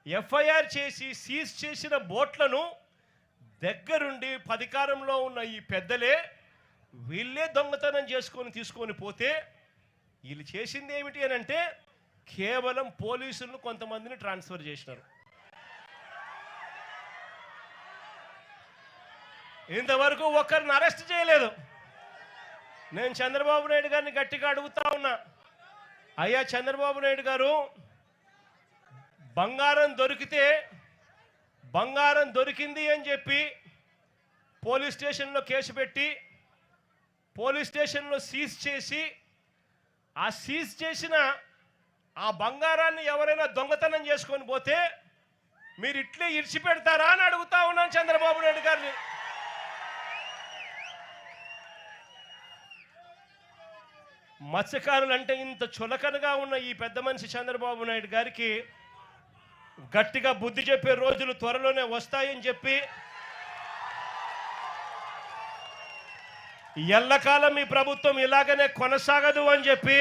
FIR చేసి seize చేసిన బోట్లను దగ్గరుండి అధికారంలో ఉన్న ఈ పెద్దలే వీళ్ళే దొంగతనం తీసుకొని పోతే వీళ్ళు చేసింది ఏమిటి అని అంటే కేవలం పోలీసులను కొంతమందిని ట్రాన్స్ఫర్ చేసినారు. ఇంతవరకు ఒక్కరిని అరెస్ట్ చేయలేదు. నేను చంద్రబాబు నాయుడు గారిని గట్టిగా అడుగుతా ఉన్నా, అయ్యా చంద్రబాబు నాయుడు గారు, బంగారం దొరికింది అని చెప్పి పోలీస్ స్టేషన్లో కేసు పెట్టి పోలీస్ స్టేషన్లో సీజ్ చేసి ఆ సీజ్ చేసిన ఆ బంగారాన్ని ఎవరైనా దొంగతనం చేసుకొని పోతే మీరు ఇట్లే ఇడిచిపెడతారా అని అడుగుతా ఉన్నాను చంద్రబాబు నాయుడు గారిని. మత్స్యకారులు అంటే ఇంత చులకనగా ఉన్న ఈ పెద్ద మనిషి చంద్రబాబు నాయుడు గారికి గట్టిగా బుద్ధి చెప్పే రోజులు త్వరలోనే వస్తాయని చెప్పి, ఎల్లకాలం ఈ ప్రభుత్వం ఇలాగనే కొనసాగదు అని చెప్పి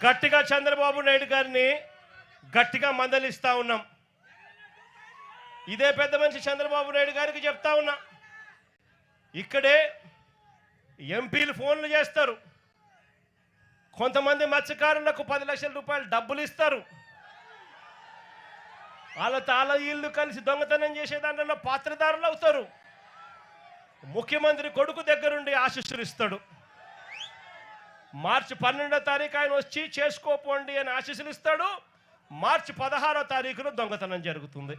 గట్టిగా చంద్రబాబు నాయుడు గారిని గట్టిగా మందలిస్తా ఉన్నాం. ఇదే పెద్ద మనిషి చంద్రబాబు నాయుడు గారికి చెప్తా ఉన్నా, ఇక్కడే ఎంపీలు ఫోన్లు చేస్తారు, కొంతమంది మత్స్యకారులకు 10 లక్షల రూపాయలు డబ్బులు ఇస్తారు, వాళ్ళ ఇల్లు కలిసి దొంగతనం చేసే దాంట్లో పాత్రదారులు అవుతారు. ముఖ్యమంత్రి కొడుకు దగ్గరుండి ఆశీస్సులు ఇస్తాడు. మార్చి 12వ తారీఖు ఆయన వచ్చి చేసుకోపోండి అని ఆశీస్సులు ఇస్తాడు. మార్చి 16వ తారీఖున దొంగతనం జరుగుతుంది.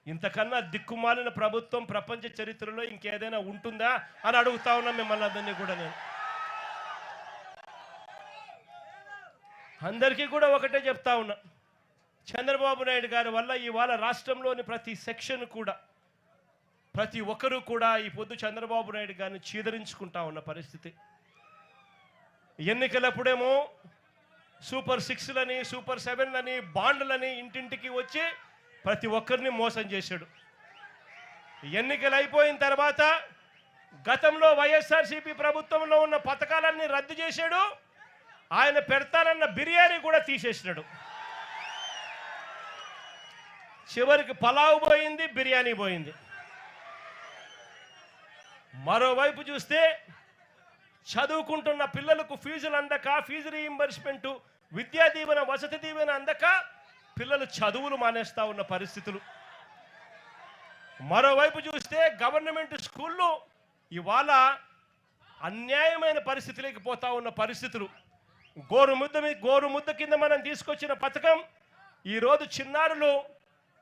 ఇంతకన్నా దిక్కుమాలిన ప్రభుత్వం ప్రపంచ చరిత్రలో ఇంకేదైనా ఉంటుందా అని అడుగుతా ఉన్నా మిమ్మల్ని అందరినీ కూడా. నేను అందరికీ కూడా ఒకటే చెప్తా ఉన్నా, చంద్రబాబు నాయుడు గారి వల్ల ఇవాళ రాష్ట్రంలోని ప్రతి సెక్షన్ కూడా, ప్రతి ఒక్కరూ కూడా ఈ పొద్దు చంద్రబాబు నాయుడు గారిని చీదరించుకుంటా ఉన్న పరిస్థితి. ఎన్నికలప్పుడేమో సూపర్ 6లని సూపర్ 7లని బాండ్లని ఇంటింటికి వచ్చి ప్రతి ఒక్కరిని మోసం చేశాడు. ఎన్నికలు అయిపోయిన తర్వాత గతంలో వైఎస్ఆర్సీపీ ప్రభుత్వంలో ఉన్న పథకాలన్నీ రద్దు చేశాడు. ఆయన పెడతానన్న బిర్యానీ కూడా తీసేసినాడు. చివరికి పలావ్ పోయింది, బిర్యానీ పోయింది. మరోవైపు చూస్తే చదువుకుంటున్న పిల్లలకు ఫీజులు అందక, ఫీజు రీయింబర్స్మెంటు, విద్యా దీవెన, వసతి దీవెన అందక పిల్లలు చదువులు మానేస్తా ఉన్న పరిస్థితులు. మరోవైపు చూస్తే గవర్నమెంట్ స్కూళ్ళు ఇవాళ అన్యాయమైన పరిస్థితులకి పోతా ఉన్న పరిస్థితులు. గోరుముద్ద కింద మనం తీసుకొచ్చిన పథకం ఈరోజు చిన్నారులు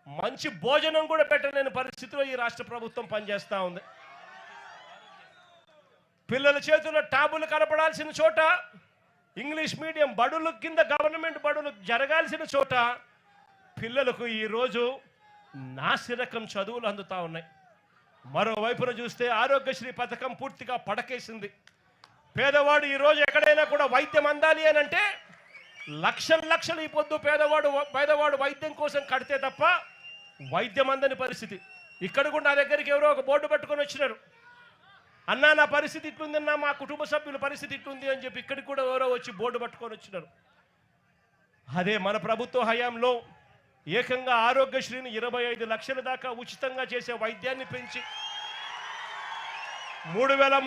మంచి భోజనం కూడా పెట్టలేని పరిస్థితిలో ఈ రాష్ట్ర ప్రభుత్వం పనిచేస్తూ ఉంది. పిల్లల చేతుల్లో ట్యాబులు కనపడాల్సిన చోట ఇంగ్లీష్ మీడియం బడుల కింద గవర్నమెంట్ బడులు జరగాల్సిన చోట పిల్లలకు ఈరోజు నాసిరకం చదువులు అందుతూ ఉన్నాయి. మరోవైపున చూస్తే ఆరోగ్యశ్రీ పథకం పూర్తిగా పడకేసింది. పేదవాడు ఈరోజు ఎక్కడైనా కూడా వైద్యం అందాలి అని అంటే లక్షలు ఈ పొద్దు పేదవాడు వైద్యం కోసం కడితే తప్ప వైద్యం అందని పరిస్థితి. ఇక్కడ కూడా నా దగ్గరికి ఎవరో ఒక బోర్డు పట్టుకొని వచ్చినారు, అన్నా నా పరిస్థితి ఇట్లుందన్నా, మా కుటుంబ సభ్యుల పరిస్థితి ఇట్లుంది అని చెప్పి ఇక్కడికి కూడా ఎవరో వచ్చి బోర్డు పట్టుకొని వచ్చినారు. అదే మన ప్రభుత్వ హయాంలో ఏకంగా ఆరోగ్యశ్రీని 25 లక్షల దాకా ఉచితంగా చేసే వైద్యాన్ని పెంచి 3,300